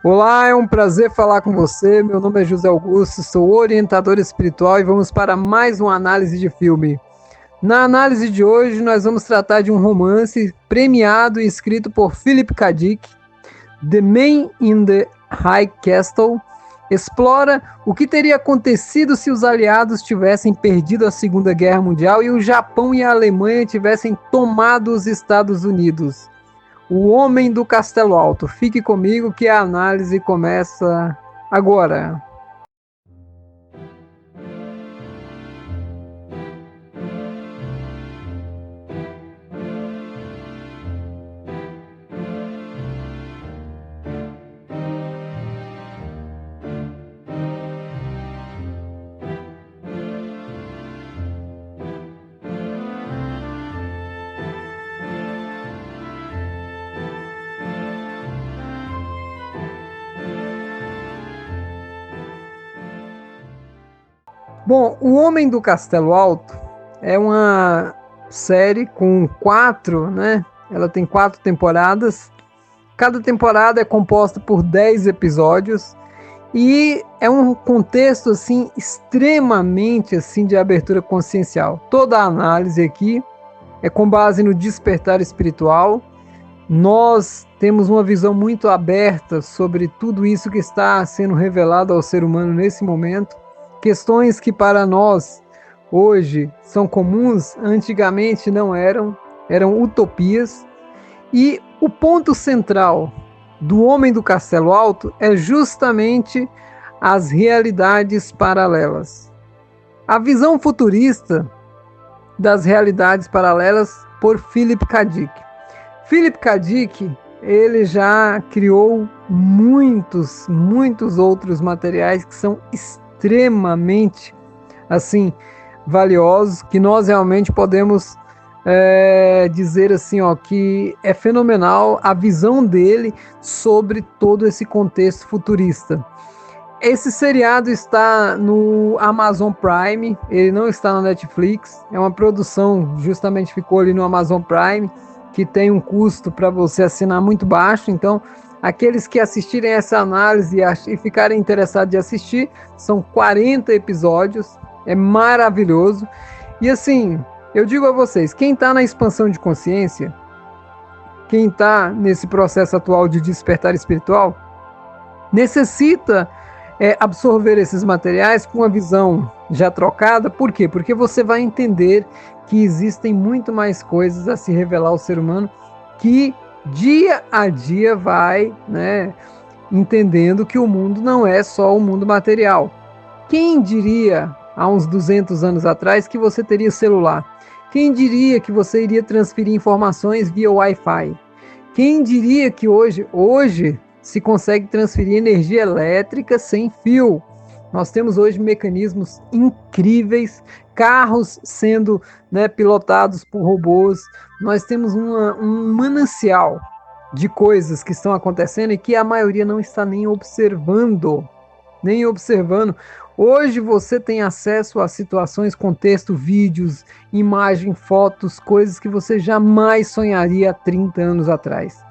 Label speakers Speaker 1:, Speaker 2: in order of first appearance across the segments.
Speaker 1: Olá, é um prazer falar com você. Meu nome é José Augusto, sou orientador espiritual e vamos para mais uma análise de filme. Na análise de hoje, nós vamos tratar de um romance premiado e escrito por Philip K. Dick. The Man in the High Castle explora o que teria acontecido se os aliados tivessem perdido a Segunda Guerra Mundial e o Japão e a Alemanha tivessem tomado os Estados Unidos. O Homem do Castelo Alto. Fique comigo que a análise começa agora. Bom, O Homem do Castelo Alto é uma série com ela tem 4 temporadas. Cada temporada é composta por 10 episódios e é um contexto assim extremamente assim de abertura consciencial. Toda a análise aqui é com base no despertar espiritual. Nós temos uma visão muito aberta sobre tudo isso que está sendo revelado ao ser humano nesse momento. Questões que para nós hoje são comuns, antigamente não eram utopias. E o ponto central do Homem do Castelo Alto é justamente as realidades paralelas. A visão futurista das realidades paralelas por Philip K. Dick. Philip K. Dick, ele já criou muitos outros materiais que são extremamente assim valiosos, que nós realmente podemos dizer assim, que é fenomenal a visão dele sobre todo esse contexto futurista. Esse seriado está no Amazon Prime, ele não está na Netflix, é uma produção, justamente ficou ali no Amazon Prime, que tem um custo para você assinar muito baixo. Então aqueles que assistirem essa análise e ficarem interessados de assistir, são 40 episódios, é maravilhoso. E assim, eu digo a vocês, quem está na expansão de consciência, quem está nesse processo atual de despertar espiritual, necessita absorver esses materiais com uma visão já trocada. Por quê? Porque você vai entender que existem muito mais coisas a se revelar ao ser humano, que dia a dia vai entendendo que o mundo não é só o mundo material. Quem diria há uns 200 anos atrás que você teria celular? Quem diria que você iria transferir informações via Wi-Fi? Quem diria que hoje se consegue transferir energia elétrica sem fio? Nós temos hoje mecanismos incríveis, carros sendo pilotados por robôs. Nós temos um manancial de coisas que estão acontecendo e que a maioria não está nem observando. Hoje você tem acesso a situações, contexto, vídeos, imagem, fotos, coisas que você jamais sonharia há 30 anos atrás.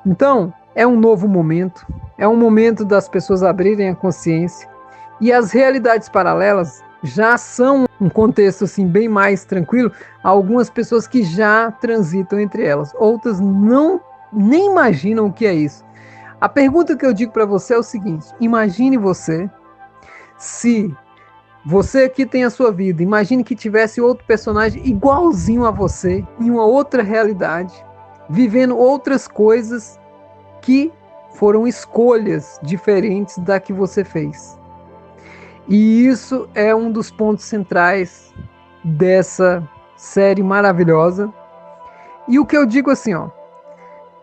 Speaker 1: Então, é um novo momento, é um momento das pessoas abrirem a consciência. E as realidades paralelas já são um contexto assim bem mais tranquilo. Há algumas pessoas que já transitam entre elas, outras nem imaginam o que é isso. A pergunta que eu digo para você é o seguinte: imagine você, se você aqui tem a sua vida, imagine que tivesse outro personagem igualzinho a você, em uma outra realidade, vivendo outras coisas que foram escolhas diferentes da que você fez. E isso é um dos pontos centrais dessa série maravilhosa. E o que eu digo assim,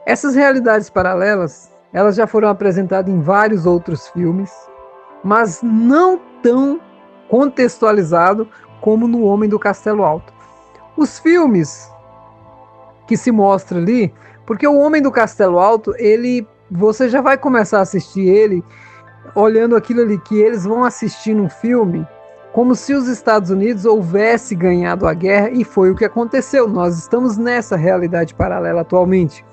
Speaker 1: essas realidades paralelas, elas já foram apresentadas em vários outros filmes, mas não tão contextualizado como no Homem do Castelo Alto. Os filmes que se mostra ali, porque o Homem do Castelo Alto, você já vai começar a assistir ele olhando aquilo ali, que eles vão assistir um filme como se os Estados Unidos houvesse ganhado a guerra, e foi o que aconteceu. Nós estamos nessa realidade paralela atualmente.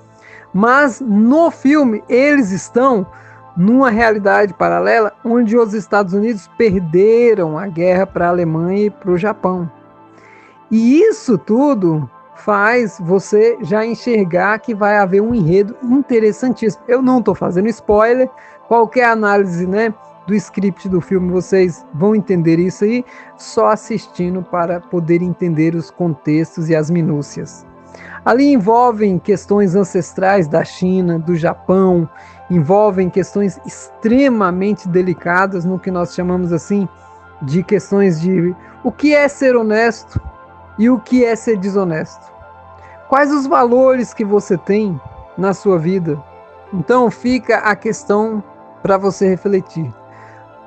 Speaker 1: Mas no filme eles estão numa realidade paralela onde os Estados Unidos perderam a guerra para a Alemanha e para o Japão. E isso tudo faz você já enxergar que vai haver um enredo interessantíssimo. Eu não estou fazendo spoiler, qualquer análise, né, do script do filme vocês vão entender isso aí, só assistindo para poder entender os contextos e as minúcias. Ali envolvem questões ancestrais da China, do Japão, envolvem questões extremamente delicadas no que nós chamamos assim de questões de o que é ser honesto e o que é ser desonesto. Quais os valores que você tem na sua vida? Então fica a questão para você refletir.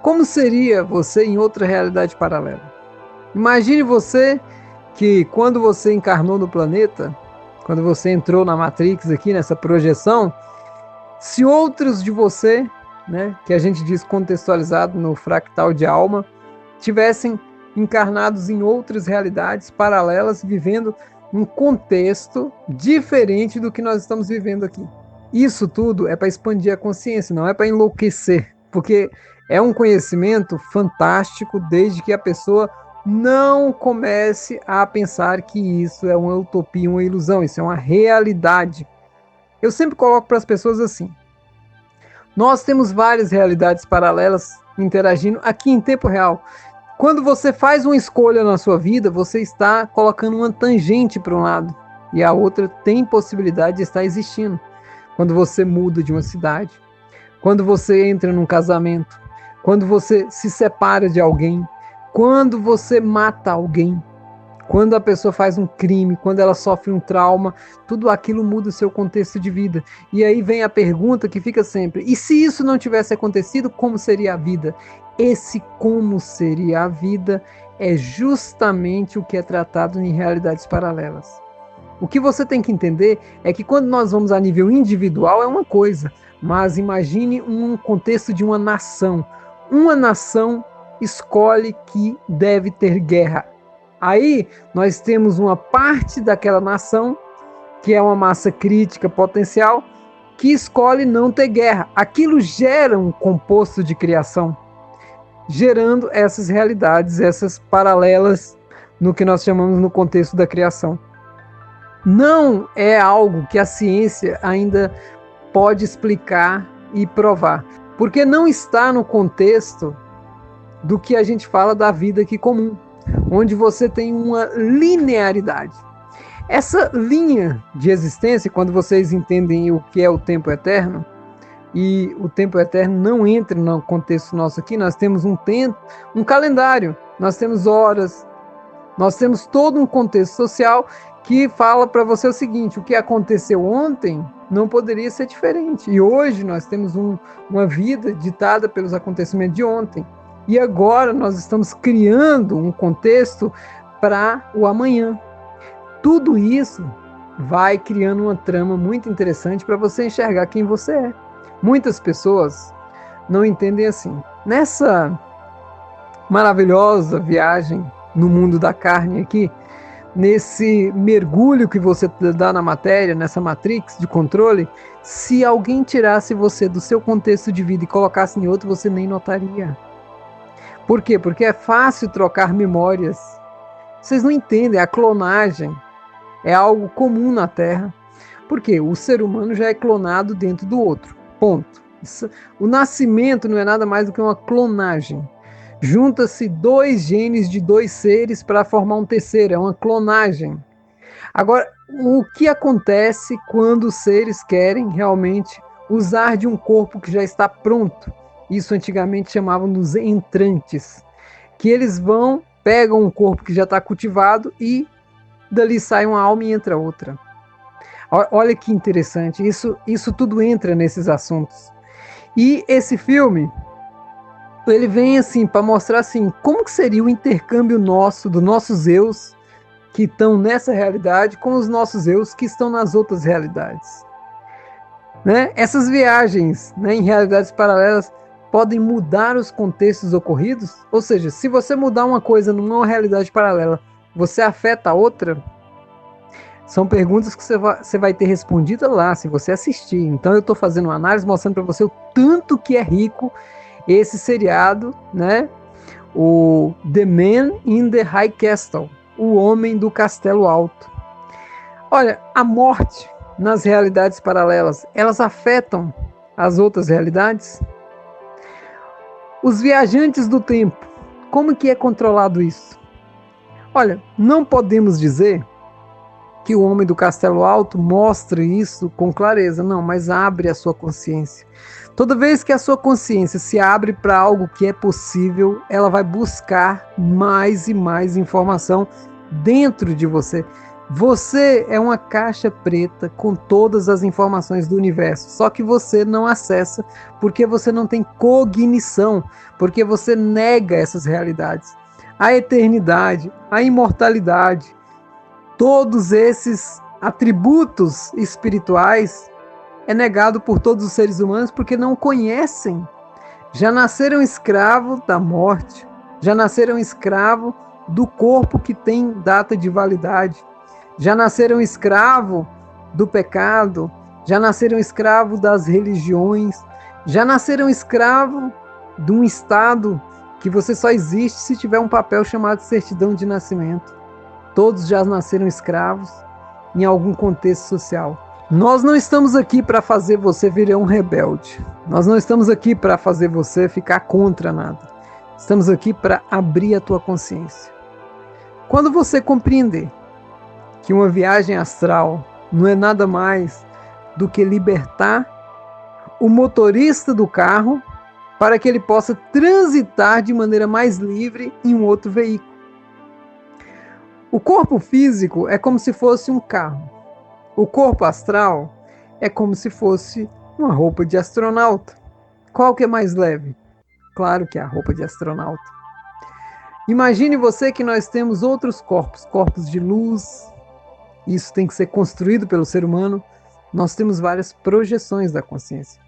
Speaker 1: Como seria você em outra realidade paralela? Imagine você que quando você encarnou no planeta, quando você entrou na Matrix aqui nessa projeção, se outros de você, né, que a gente diz contextualizado no fractal de alma, tivessem encarnados em outras realidades paralelas, vivendo um contexto diferente do que nós estamos vivendo aqui. Isso tudo é para expandir a consciência, não é para enlouquecer, porque é um conhecimento fantástico desde que a pessoa não comece a pensar que isso é uma utopia, uma ilusão, isso é uma realidade. Eu sempre coloco para as pessoas assim: nós temos várias realidades paralelas interagindo aqui em tempo real. Quando você faz uma escolha na sua vida, você está colocando uma tangente para um lado e a outra tem possibilidade de estar existindo. Quando você muda de uma cidade, quando você entra num casamento, quando você se separa de alguém, quando você mata alguém, quando a pessoa faz um crime, quando ela sofre um trauma, tudo aquilo muda o seu contexto de vida. E aí vem a pergunta que fica sempre: e se isso não tivesse acontecido, como seria a vida? Esse como seria a vida é justamente o que é tratado em realidades paralelas. O que você tem que entender é que quando nós vamos a nível individual é uma coisa, mas imagine um contexto de uma nação. Uma nação escolhe que deve ter guerra. Aí nós temos uma parte daquela nação, que é uma massa crítica potencial, que escolhe não ter guerra. Aquilo gera um composto de criação, gerando essas realidades, essas paralelas no que nós chamamos no contexto da criação. Não é algo que a ciência ainda pode explicar e provar, porque não está no contexto do que a gente fala da vida aqui comum, onde você tem uma linearidade. Essa linha de existência, quando vocês entendem o que é o tempo eterno, e o tempo eterno não entra no contexto nosso aqui, nós temos um tempo, um calendário, nós temos horas, nós temos todo um contexto social que fala para você o seguinte: o que aconteceu ontem não poderia ser diferente. E hoje nós temos uma vida ditada pelos acontecimentos de ontem. E agora nós estamos criando um contexto para o amanhã. Tudo isso vai criando uma trama muito interessante para você enxergar quem você é. Muitas pessoas não entendem assim. Nessa maravilhosa viagem no mundo da carne aqui, nesse mergulho que você dá na matéria, nessa matrix de controle, se alguém tirasse você do seu contexto de vida e colocasse em outro, você nem notaria. Por quê? Porque é fácil trocar memórias. Vocês não entendem, a clonagem é algo comum na Terra. Por quê? O ser humano já é clonado dentro do outro. Ponto. O nascimento não é nada mais do que uma clonagem. Junta-se dois genes de dois seres para formar um terceiro, é uma clonagem. Agora, o que acontece quando os seres querem realmente usar de um corpo que já está pronto? Isso antigamente chamavam dos entrantes, que eles vão, pegam um corpo que já está cultivado e dali sai uma alma e entra outra. Olha que interessante, isso tudo entra nesses assuntos. E esse filme, ele vem assim para mostrar assim, como que seria o intercâmbio nosso, dos nossos eus que estão nessa realidade com os nossos eus que estão nas outras realidades. Né? Essas viagens, né, em realidades paralelas podem mudar os contextos ocorridos, ou seja, se você mudar uma coisa numa realidade paralela, você afeta a outra. São perguntas que você vai ter respondida lá, se você assistir. Então eu estou fazendo uma análise mostrando para você o tanto que é rico esse seriado, né? O The Man in the High Castle, o Homem do Castelo Alto. Olha, a morte nas realidades paralelas, elas afetam as outras realidades? Os viajantes do tempo, como que é controlado isso? Olha, não podemos dizer que o Homem do Castelo Alto mostre isso com clareza, não, mas abre a sua consciência. Toda vez que a sua consciência se abre para algo que é possível, ela vai buscar mais e mais informação dentro de você. Você é uma caixa preta com todas as informações do universo, só que você não acessa porque você não tem cognição, porque você nega essas realidades. A eternidade, a imortalidade, todos esses atributos espirituais é negado por todos os seres humanos porque não conhecem. Já nasceram escravos da morte, já nasceram escravos do corpo que tem data de validade, já nasceram escravos do pecado, já nasceram escravos das religiões, já nasceram escravos de um estado que você só existe se tiver um papel chamado certidão de nascimento. Todos já nasceram escravos em algum contexto social. Nós não estamos aqui para fazer você virar um rebelde. Nós não estamos aqui para fazer você ficar contra nada. Estamos aqui para abrir a tua consciência. Quando você compreender que uma viagem astral não é nada mais do que libertar o motorista do carro para que ele possa transitar de maneira mais livre em um outro veículo. O corpo físico é como se fosse um carro. O corpo astral é como se fosse uma roupa de astronauta. Qual que é mais leve? Claro que é a roupa de astronauta. Imagine você que nós temos outros corpos, corpos de luz. Isso tem que ser construído pelo ser humano. Nós temos várias projeções da consciência.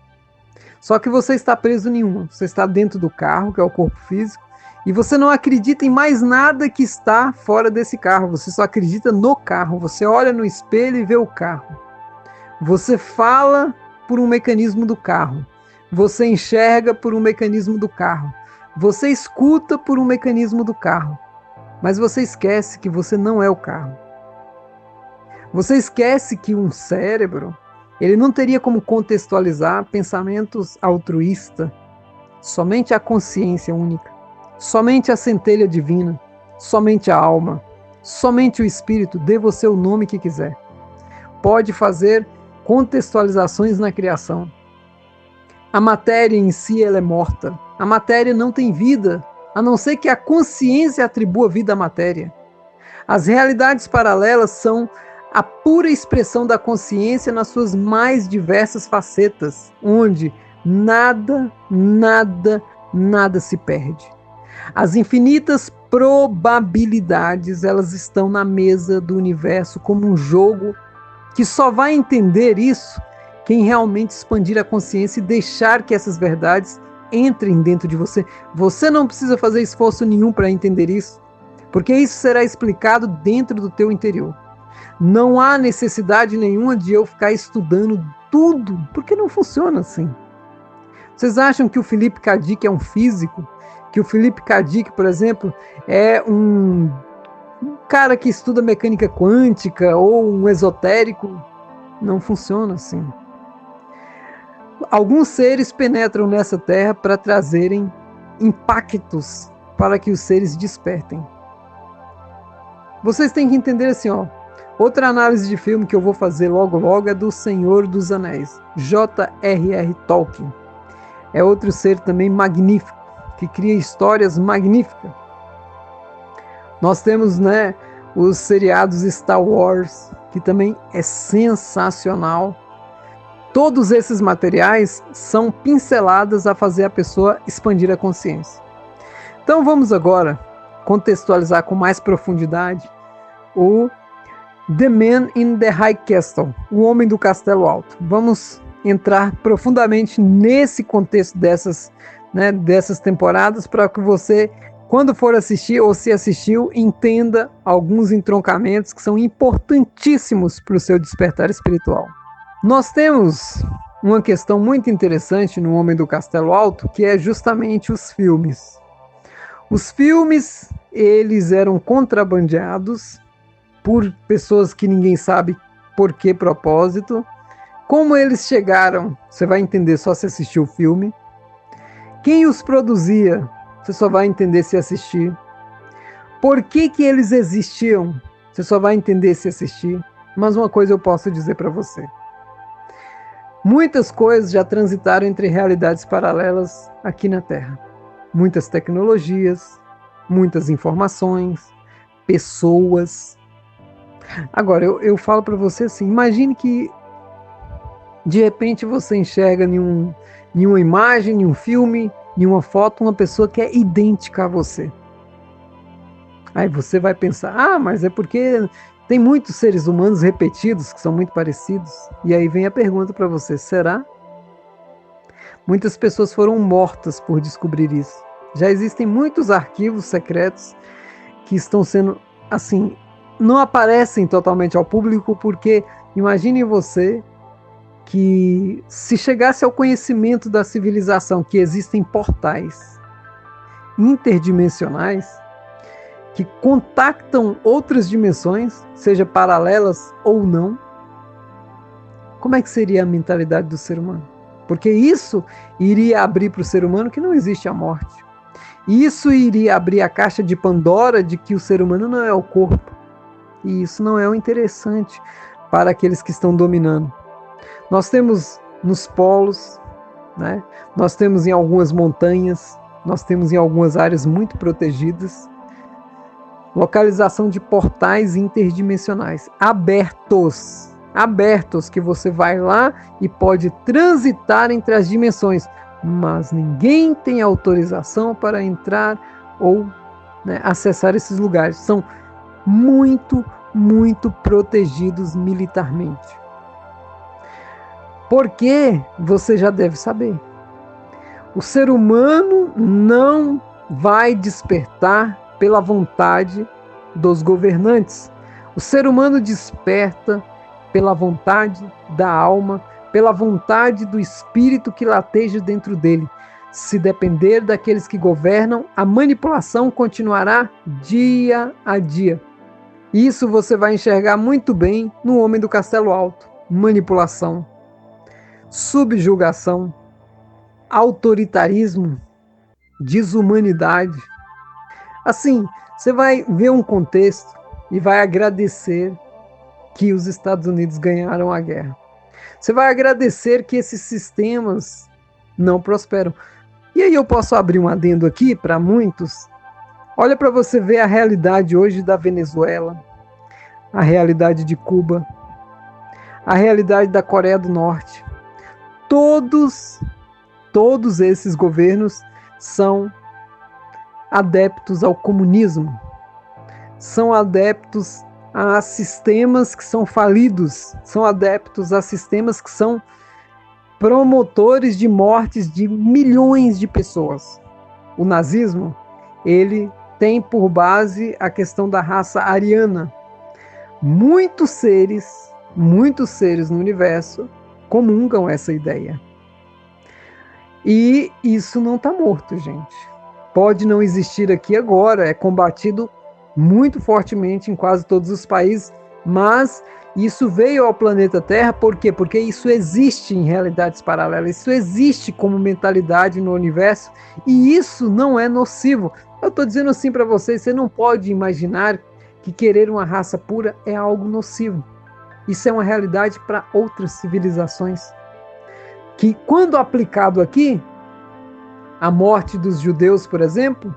Speaker 1: Só que você está preso em uma. Você está dentro do carro, que é o corpo físico, e você não acredita em mais nada que está fora desse carro. Você só acredita no carro. Você olha no espelho e vê o carro. Você fala por um mecanismo do carro. Você enxerga por um mecanismo do carro. Você escuta por um mecanismo do carro. Mas você esquece que você não é o carro. Você esquece que um cérebro, ele não teria como contextualizar pensamentos altruístas. Somente a consciência única. Somente a centelha divina, somente a alma, somente o espírito, dê você o nome que quiser. Pode fazer contextualizações na criação. A matéria em si ela é morta. A matéria não tem vida, a não ser que a consciência atribua vida à matéria. As realidades paralelas são a pura expressão da consciência nas suas mais diversas facetas, onde nada se perde. As infinitas probabilidades, elas estão na mesa do universo como um jogo que só vai entender isso quem realmente expandir a consciência e deixar que essas verdades entrem dentro de você. Você não precisa fazer esforço nenhum para entender isso, porque isso será explicado dentro do teu interior. Não há necessidade nenhuma de eu ficar estudando tudo, porque não funciona assim. Vocês acham que o Philip K. Dick é um físico? Que o Philip K. Dick, por exemplo, é um cara que estuda mecânica quântica ou um esotérico? Não funciona assim. Alguns seres penetram nessa terra para trazerem impactos para que os seres despertem. Vocês têm que entender assim, ó. Outra análise de filme que eu vou fazer logo é do Senhor dos Anéis, J.R.R. Tolkien. É outro ser também magnífico, que cria histórias magníficas. Nós temos, os seriados Star Wars, que também é sensacional. Todos esses materiais são pinceladas a fazer a pessoa expandir a consciência. Então vamos agora contextualizar com mais profundidade o The Man in the High Castle, o Homem do Castelo Alto. Vamos entrar profundamente nesse contexto dessas temporadas para que você quando for assistir ou se assistiu, entenda alguns entroncamentos que são importantíssimos para o seu despertar espiritual. Nós temos uma questão muito interessante no Homem do Castelo Alto, que é justamente os filmes. Os filmes, eles eram contrabandeados por pessoas que ninguém sabe por que propósito. Como eles chegaram, você vai entender só se assistir o filme. Quem os produzia, você só vai entender se assistir. Por que eles existiam, você só vai entender se assistir. Mas uma coisa eu posso dizer para você. Muitas coisas já transitaram entre realidades paralelas aqui na Terra. Muitas tecnologias, muitas informações, pessoas. Agora, eu falo para você assim, imagine que de repente você enxerga em uma imagem, em um filme, em uma foto, uma pessoa que é idêntica a você. Aí você vai pensar, mas é porque tem muitos seres humanos repetidos que são muito parecidos. E aí vem a pergunta para você, será? Muitas pessoas foram mortas por descobrir isso. Já existem muitos arquivos secretos que estão sendo, assim, não aparecem totalmente ao público, porque imagine você que se chegasse ao conhecimento da civilização que existem portais interdimensionais que contactam outras dimensões, seja paralelas ou não, como é que seria a mentalidade do ser humano? Porque isso iria abrir para o ser humano que não existe a morte. Isso iria abrir a caixa de Pandora de que o ser humano não é o corpo. E isso não é o interessante para aqueles que estão dominando. Nós temos nos polos, né? Nós temos em algumas montanhas, nós temos em algumas áreas muito protegidas, localização de portais interdimensionais, abertos, que você vai lá e pode transitar entre as dimensões, mas ninguém tem autorização para entrar ou, acessar esses lugares. São muito, muito protegidos militarmente. Porque você já deve saber, o ser humano não vai despertar pela vontade dos governantes. O ser humano desperta pela vontade da alma, pela vontade do espírito que lateja dentro dele. Se depender daqueles que governam, a manipulação continuará dia a dia. Isso você vai enxergar muito bem no Homem do Castelo Alto. Manipulação, subjugação, autoritarismo, desumanidade. Assim, você vai ver um contexto e vai agradecer que os Estados Unidos ganharam a guerra. Você vai agradecer que esses sistemas não prosperam. E aí eu posso abrir um adendo aqui para muitos. Olha para você ver a realidade hoje da Venezuela, a realidade de Cuba, a realidade da Coreia do Norte. Todos esses governos são adeptos ao comunismo, são adeptos a sistemas que são falidos, são adeptos a sistemas que são promotores de mortes de milhões de pessoas. O nazismo, ele tem por base a questão da raça ariana. Muitos seres no universo comungam essa ideia. E isso não está morto, gente. Pode não existir aqui agora, é combatido muito fortemente em quase todos os países, mas isso veio ao planeta Terra, por quê? Porque isso existe em realidades paralelas, isso existe como mentalidade no universo, e isso não é nocivo. Eu estou dizendo assim para vocês, você não pode imaginar que querer uma raça pura é algo nocivo. Isso é uma realidade para outras civilizações, que quando aplicado aqui, a morte dos judeus, por exemplo,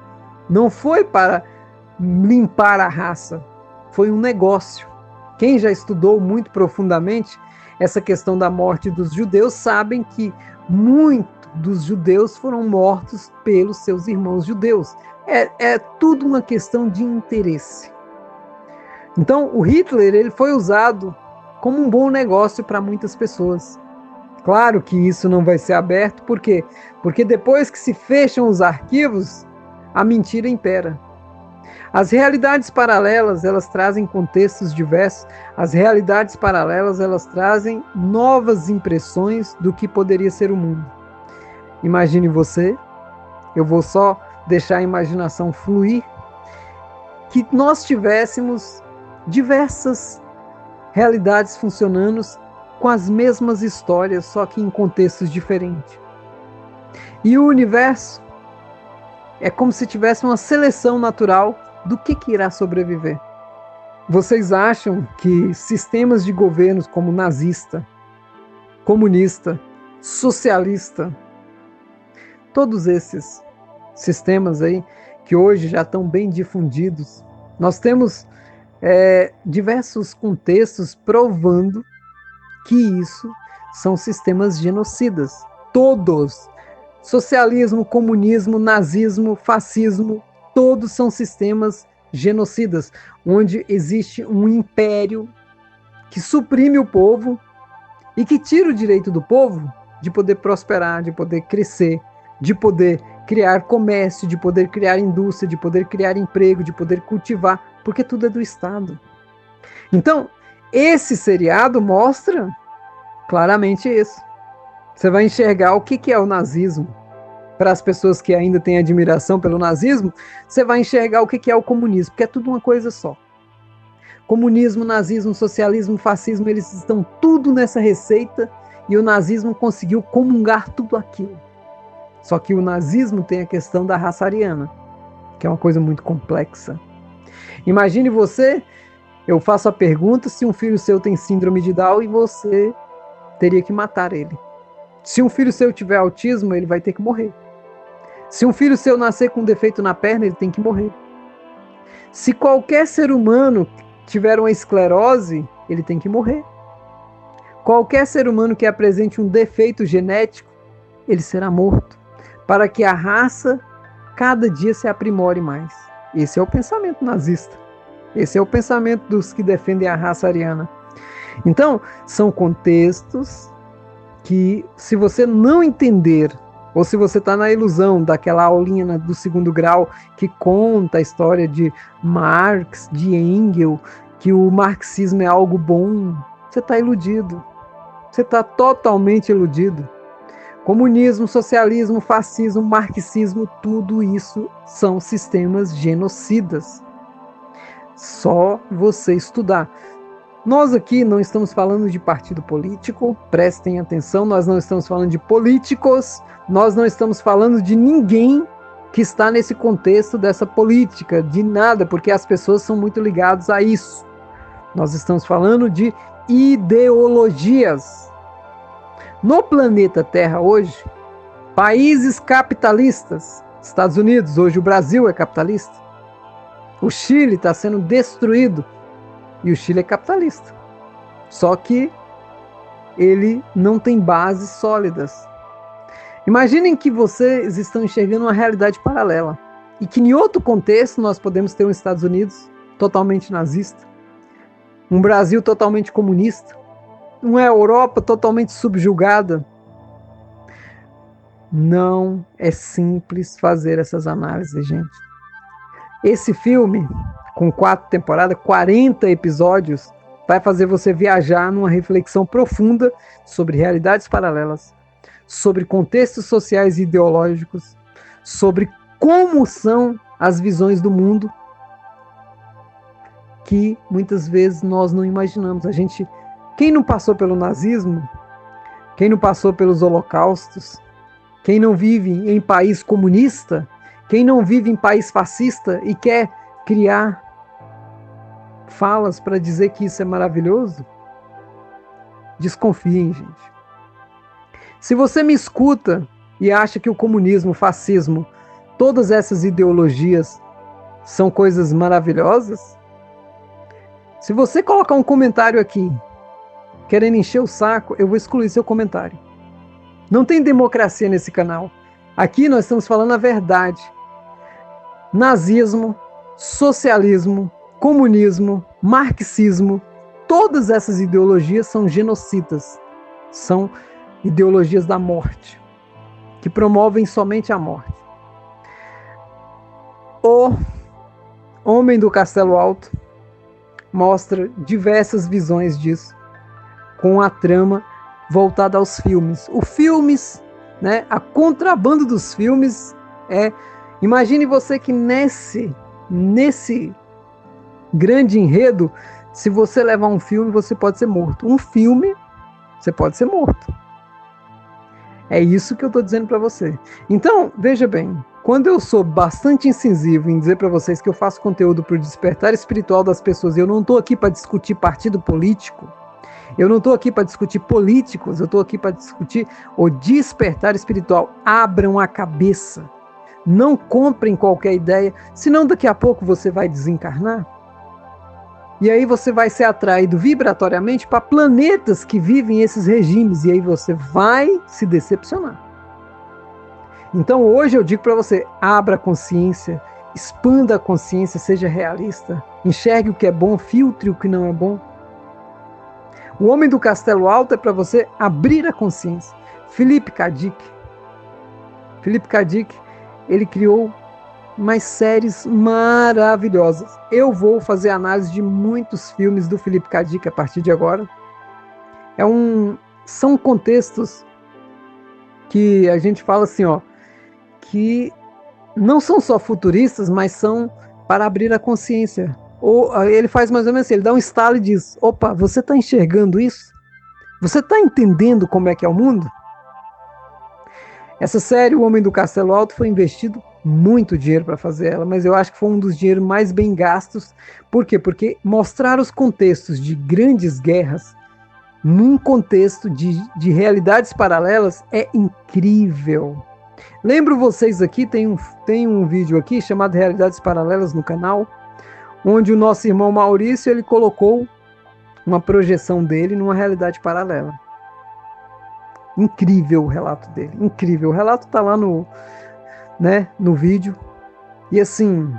Speaker 1: não foi para limpar a raça, foi um negócio. Quem já estudou muito profundamente essa questão da morte dos judeus sabem que muitos dos judeus foram mortos pelos seus irmãos judeus. É tudo uma questão de interesse. Então, o Hitler ele foi usado como um bom negócio para muitas pessoas. Claro que isso não vai ser aberto, por quê? Porque depois que se fecham os arquivos, a mentira impera. As realidades paralelas, elas trazem contextos diversos. As realidades paralelas, elas trazem novas impressões do que poderia ser o mundo. Imagine você, eu vou só deixar a imaginação fluir, que nós tivéssemos diversas realidades funcionando com as mesmas histórias, só que em contextos diferentes. E o universo é como se tivesse uma seleção natural do que irá sobreviver. Vocês acham que sistemas de governos como nazista, comunista, socialista, todos esses sistemas aí que hoje já estão bem difundidos, nós temos diversos contextos provando que isso são sistemas genocidas. Todos, socialismo, comunismo, nazismo, fascismo, todos são sistemas genocidas, onde existe um império que suprime o povo e que tira o direito do povo de poder prosperar, de poder crescer, de poder criar comércio, de poder criar indústria, de poder criar emprego, de poder cultivar, porque tudo é do Estado. Então, esse seriado mostra claramente isso. Você vai enxergar o que é o nazismo. Para as pessoas que ainda têm admiração pelo nazismo, você vai enxergar o que é o comunismo, porque é tudo uma coisa só. Comunismo, nazismo, socialismo, fascismo, eles estão tudo nessa receita e o nazismo conseguiu comungar tudo aquilo. Só que o nazismo tem a questão da raça ariana, que é uma coisa muito complexa. Imagine você, eu faço a pergunta, se um filho seu tem síndrome de Down e você teria que matar ele. Se um filho seu tiver autismo, ele vai ter que morrer. Se um filho seu nascer com um defeito na perna, ele tem que morrer. Se qualquer ser humano tiver uma esclerose, ele tem que morrer. Qualquer ser humano que apresente um defeito genético, ele será morto, para que a raça cada dia se aprimore mais. Esse é o pensamento nazista. Esse é o pensamento dos que defendem a raça ariana. Então, são contextos que, se você não entender, ou se você está na ilusão daquela aulinha do 2º grau que conta a história de Marx, de Engels, que o marxismo é algo bom, você está iludido. Você está totalmente iludido. Comunismo, socialismo, fascismo, marxismo, tudo isso são sistemas genocidas. Só você estudar. Nós aqui não estamos falando de partido político, prestem atenção, nós não estamos falando de políticos, nós não estamos falando de ninguém que está nesse contexto dessa política, de nada, porque as pessoas são muito ligadas a isso. Nós estamos falando de ideologias. No planeta Terra hoje, países capitalistas, Estados Unidos, hoje o Brasil é capitalista, o Chile está sendo destruído, e o Chile é capitalista. Só que ele não tem bases sólidas. Imaginem que vocês estão enxergando uma realidade paralela. E que em outro contexto nós podemos ter um Estados Unidos totalmente nazista, um Brasil totalmente comunista, uma Europa totalmente subjugada. Não é simples fazer essas análises, gente. Esse filme, com 4 temporadas, 40 episódios, vai fazer você viajar numa reflexão profunda sobre realidades paralelas, sobre contextos sociais e ideológicos, sobre como são as visões do mundo que muitas vezes nós não imaginamos. Quem não passou pelo nazismo, quem não passou pelos holocaustos, quem não vive em país comunista, quem não vive em país fascista e quer criar falas para dizer que isso é maravilhoso, desconfiem, gente. Se você me escuta e acha que o comunismo, o fascismo, todas essas ideologias são coisas maravilhosas, se você colocar um comentário aqui querendo encher o saco, eu vou excluir seu comentário. Não tem democracia nesse canal. Aqui nós estamos falando a verdade. Nazismo, socialismo, comunismo, marxismo, todas essas ideologias são genocidas. São ideologias da morte, que promovem somente a morte. O Homem do Castelo Alto mostra diversas visões disso, com a trama voltada aos filmes. Os filmes, né, a contrabando dos filmes é... Imagine você que nesse grande enredo, se você levar um filme, você pode ser morto. Um filme, você pode ser morto. É isso que eu estou dizendo para você. Então, veja bem, quando eu sou bastante incisivo em dizer para vocês que eu faço conteúdo para o despertar espiritual das pessoas, e eu não estou aqui para discutir partido político, eu não estou aqui para discutir políticos, eu estou aqui para discutir o despertar espiritual. Abram a cabeça. Não comprem qualquer ideia, senão daqui a pouco você vai desencarnar. E aí você vai ser atraído vibratoriamente para planetas que vivem esses regimes, e aí você vai se decepcionar. Então hoje eu digo para você, abra a consciência, expanda a consciência, seja realista, enxergue o que é bom, filtre o que não é bom. O Homem do Castelo Alto é para você abrir a consciência. Philip K. Dick, ele criou umas séries maravilhosas. Eu vou fazer análise de muitos filmes do Philip K. Dick a partir de agora. São contextos que a gente fala assim, que não são só futuristas, mas são para abrir a consciência. Ou ele faz mais ou menos assim, ele dá um estalo e diz: opa, você está enxergando isso? Você está entendendo como é que é o mundo? Essa série, O Homem do Castelo Alto, foi investido muito dinheiro para fazer ela, mas eu acho que foi um dos dinheiros mais bem gastos. Por quê? Porque mostrar os contextos de grandes guerras num contexto de realidades paralelas é incrível. Lembro vocês aqui, tem um vídeo aqui chamado Realidades Paralelas no canal, onde o nosso irmão Maurício, ele colocou uma projeção dele numa realidade paralela. Incrível o relato dele, incrível. O relato está lá no vídeo. E assim,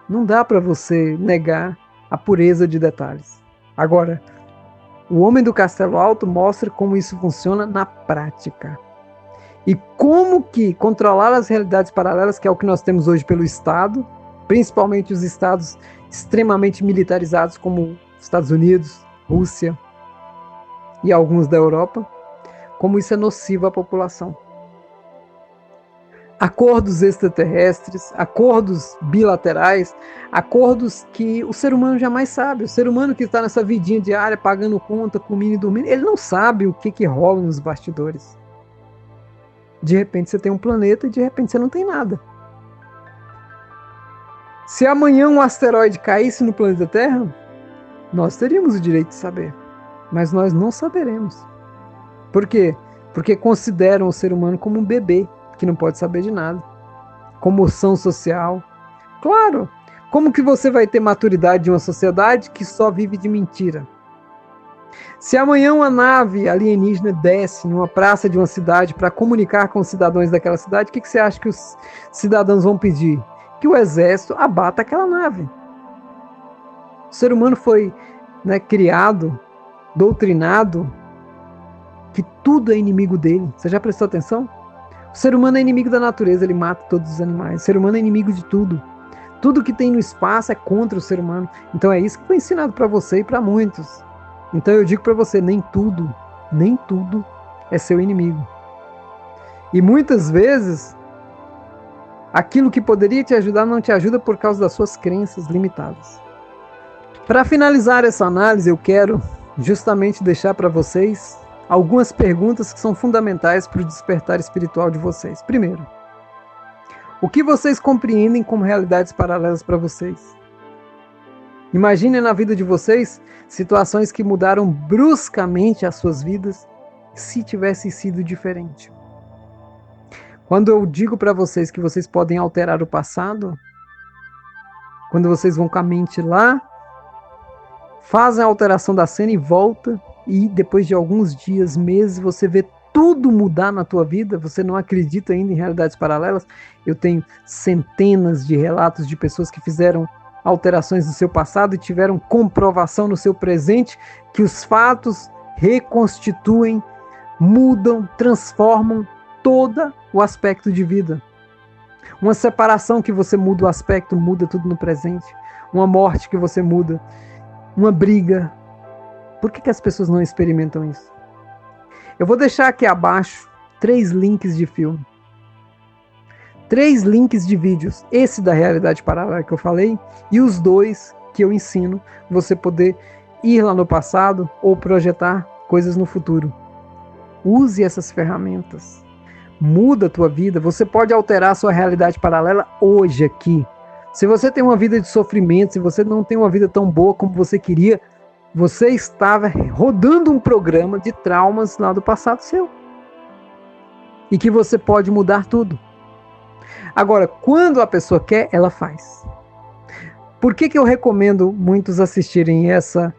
Speaker 1: não dá para você negar a pureza de detalhes. Agora, O Homem do Castelo Alto mostra como isso funciona na prática. E como que controlar as realidades paralelas, que é o que nós temos hoje pelo Estado, principalmente os estados extremamente militarizados como Estados Unidos, Rússia e alguns da Europa, como isso é nocivo à população. Acordos extraterrestres, acordos bilaterais, acordos que o ser humano jamais sabe. O ser humano que está nessa vidinha diária, pagando conta, comendo e dormindo, ele não sabe o que rola nos bastidores. De repente você tem um planeta e de repente você não tem nada. Se amanhã um asteroide caísse no planeta Terra, nós teríamos o direito de saber, mas nós não saberemos. Por quê? Porque consideram o ser humano como um bebê, que não pode saber de nada. Comoção social. Claro, como que você vai ter maturidade de uma sociedade que só vive de mentira? Se amanhã uma nave alienígena desce numa praça de uma cidade para comunicar com os cidadãos daquela cidade, o que você acha que os cidadãos vão pedir? Que o exército abata aquela nave. O ser humano foi criado, doutrinado, que tudo é inimigo dele. Você já prestou atenção? O ser humano é inimigo da natureza, ele mata todos os animais. O ser humano é inimigo de tudo. Tudo que tem no espaço é contra o ser humano. Então é isso que foi ensinado para você e para muitos. Então eu digo para você, nem tudo é seu inimigo. E muitas vezes, aquilo que poderia te ajudar não te ajuda por causa das suas crenças limitadas. Para finalizar essa análise, eu quero justamente deixar para vocês algumas perguntas que são fundamentais para o despertar espiritual de vocês. Primeiro, o que vocês compreendem como realidades paralelas para vocês? Imaginem na vida de vocês situações que mudaram bruscamente as suas vidas, se tivesse sido diferente. Quando eu digo para vocês que vocês podem alterar o passado, quando vocês vão com a mente lá, fazem a alteração da cena e volta, e depois de alguns dias, meses, você vê tudo mudar na tua vida, você não acredita ainda em realidades paralelas. Eu tenho centenas de relatos de pessoas que fizeram alterações no seu passado e tiveram comprovação no seu presente que os fatos reconstituem, mudam, transformam todo o aspecto de vida. Uma separação que você muda o aspecto, muda tudo no presente. Uma morte que você muda. Uma briga. Por que as pessoas não experimentam isso? Eu vou deixar aqui abaixo 3 links de filme. 3 links de vídeos. Esse da realidade paralela que eu falei e os 2 que eu ensino você poder ir lá no passado ou projetar coisas no futuro. Use essas ferramentas. Muda a tua vida. Você pode alterar a sua realidade paralela hoje aqui. Se você tem uma vida de sofrimento, se você não tem uma vida tão boa como você queria, você estava rodando um programa de traumas lá do passado seu. E que você pode mudar tudo. Agora, quando a pessoa quer, ela faz. Por que eu recomendo muitos assistirem essa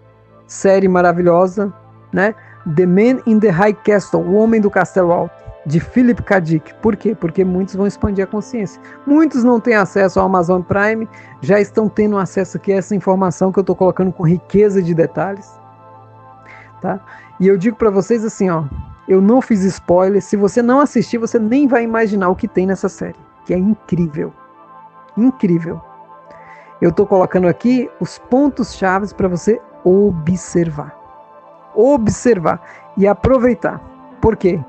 Speaker 1: série maravilhosa, né? The Man in the High Castle, O Homem do Castelo Alto, de Philip K. Dick. Por quê? Porque muitos vão expandir a consciência. Muitos não têm acesso ao Amazon Prime, já estão tendo acesso aqui a essa informação que eu estou colocando com riqueza de detalhes. Tá? E eu digo para vocês assim, ó, eu não fiz spoiler, se você não assistir, você nem vai imaginar o que tem nessa série, que é incrível. Incrível. Eu estou colocando aqui os pontos-chave para você observar. Observar e aproveitar. Por quê?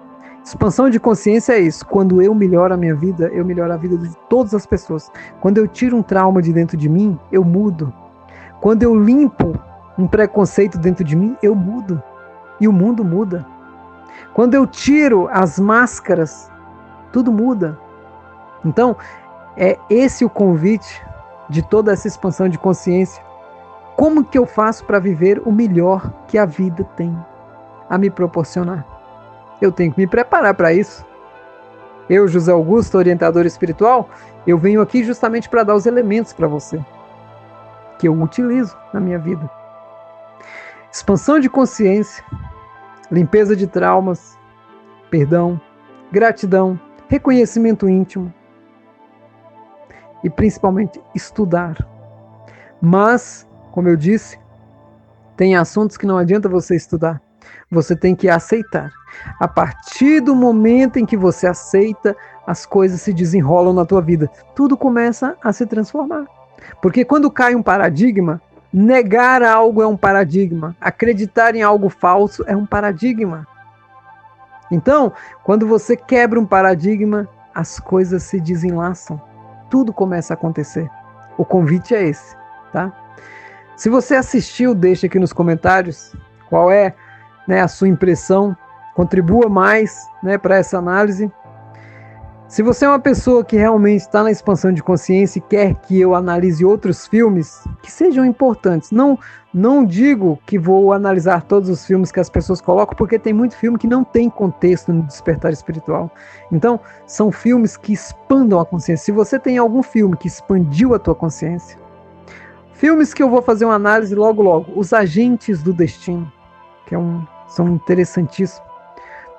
Speaker 1: Expansão de consciência é isso. Quando eu melhoro a minha vida, eu melhoro a vida de todas as pessoas. Quando eu tiro um trauma de dentro de mim, eu mudo. Quando eu limpo um preconceito dentro de mim, eu mudo. E o mundo muda. Quando eu tiro as máscaras, tudo muda. Então, é esse o convite de toda essa expansão de consciência. Como que eu faço para viver o melhor que a vida tem a me proporcionar? Eu tenho que me preparar para isso. Eu, José Augusto, orientador espiritual, eu venho aqui justamente para dar os elementos para você, que eu utilizo na minha vida. Expansão de consciência, limpeza de traumas, perdão, gratidão, reconhecimento íntimo e principalmente estudar. Mas, como eu disse, tem assuntos que não adianta você estudar. Você tem que aceitar. A partir do momento em que você aceita, as coisas se desenrolam na tua vida. Tudo começa a se transformar. Porque quando cai um paradigma, negar algo é um paradigma. Acreditar em algo falso é um paradigma. Então, quando você quebra um paradigma, as coisas se desenlaçam. Tudo começa a acontecer. O convite é esse, tá? Se você assistiu, deixa aqui nos comentários qual é, né, a sua impressão. Contribua mais, né, para essa análise. Se você é uma pessoa que realmente está na expansão de consciência e quer que eu analise outros filmes que sejam importantes, não digo que vou analisar todos os filmes que as pessoas colocam, porque tem muito filme que não tem contexto no despertar espiritual. Então, são filmes que expandam a consciência. Se você tem algum filme que expandiu a tua consciência, filmes que eu vou fazer uma análise logo, Os Agentes do Destino, que são interessantíssimos.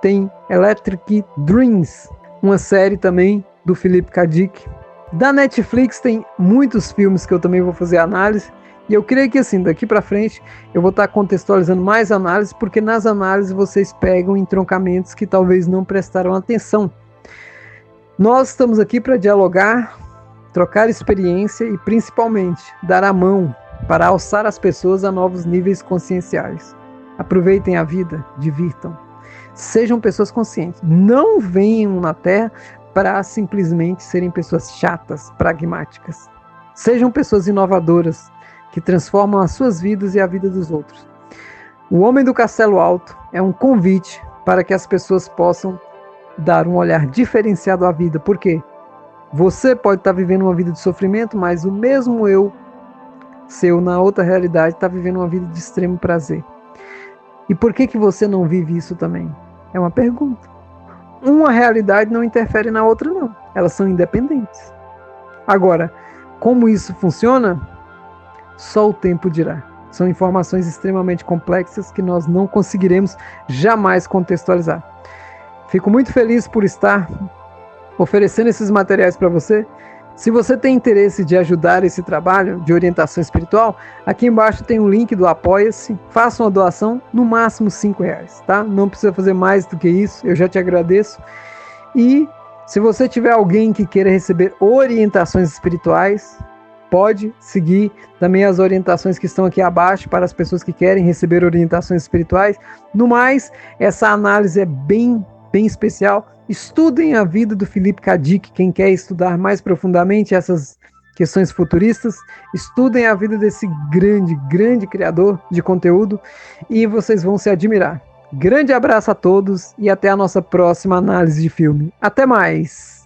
Speaker 1: Tem Electric Dreams, uma série também do Philip K. Dick. Da Netflix tem muitos filmes que eu também vou fazer análise. E eu creio que assim, daqui para frente, eu vou estar contextualizando mais análises, porque nas análises vocês pegam entroncamentos que talvez não prestaram atenção. Nós estamos aqui para dialogar, trocar experiência e principalmente dar a mão para alçar as pessoas a novos níveis conscienciais. Aproveitem a vida, divirtam. Sejam pessoas conscientes. Não venham na Terra para simplesmente serem pessoas chatas, pragmáticas. Sejam pessoas inovadoras, que transformam as suas vidas e a vida dos outros. O Homem do Castelo Alto é um convite para que as pessoas possam dar um olhar diferenciado à vida. Por quê? Você pode estar vivendo uma vida de sofrimento, mas o mesmo eu, seu, na outra realidade, está vivendo uma vida de extremo prazer. E por que você não vive isso também? É uma pergunta. Uma realidade não interfere na outra, não. Elas são independentes. Agora, como isso funciona? Só o tempo dirá. São informações extremamente complexas que nós não conseguiremos jamais contextualizar. Fico muito feliz por estar oferecendo esses materiais para você. Se você tem interesse de ajudar esse trabalho de orientação espiritual, aqui embaixo tem um link do Apoia-se. Faça uma doação, no máximo R$5, tá? Não precisa fazer mais do que isso, eu já te agradeço. E Se você tiver alguém que queira receber orientações espirituais, pode seguir também as orientações que estão aqui abaixo para as pessoas que querem receber orientações espirituais. No mais, essa análise é bem especial. Estudem a vida do Philip K. Dick, quem quer estudar mais profundamente essas questões futuristas, estudem a vida desse grande criador de conteúdo e vocês vão se admirar. Grande abraço a todos e até a nossa próxima análise de filme. Até mais!